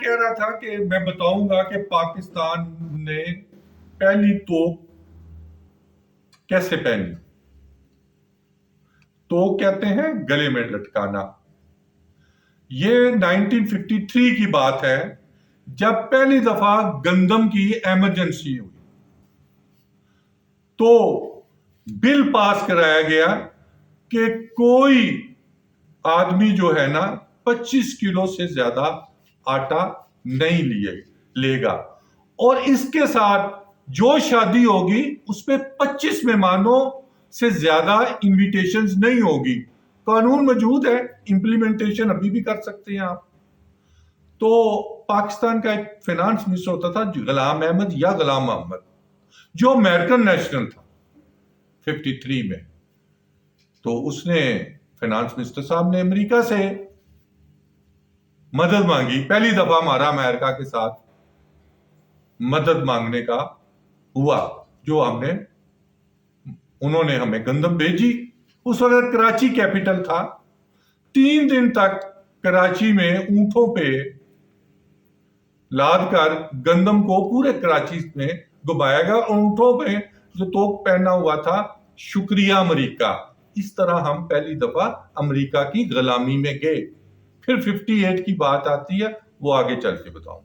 کہہ رہا تھا کہ میں بتاؤں گا کہ پاکستان نے پہلی توپ کیسے پہنی. تو کہتے ہیں گلے میں لٹکانا. یہ 1953 کی بات ہے جب پہلی دفعہ گندم کی ایمرجنسی ہوئی تو بل پاس کرایا گیا کہ کوئی آدمی جو ہے نا 25 کلو سے زیادہ آٹا نہیں لے گا، اور اس کے ساتھ جو شادی ہوگی اس پہ 25 مہمانوں سے زیادہ انویٹیشنز نہیں ہوگی. قانون موجود ہے، امپلیمنٹیشن ابھی بھی کر سکتے ہیں آپ. تو پاکستان کا ایک فائنانس منسٹر ہوتا تھا غلام احمد یا غلام محمد، جو امریکن نیشنل تھا 53 میں. تو اس نے فائنانس منسٹر صاحب نے امریکہ سے مدد مانگی. پہلی دفعہ ہمارا امریکہ کے ساتھ مدد مانگنے کا ہوا، جو انہوں نے ہمیں گندم بھیجی. اس وقت کراچی کیپٹل تھا. 3 دن تک کراچی میں اونٹوں پہ لاد کر گندم کو پورے کراچی میں گھمایا گیا. اونٹوں پہ جو توق پہنا ہوا تھا شکریہ امریکہ. اس طرح ہم پہلی دفعہ امریکہ کی غلامی میں گئے. پھر 58 کی بات آتی ہے، وہ آگے چل کے بتاؤں.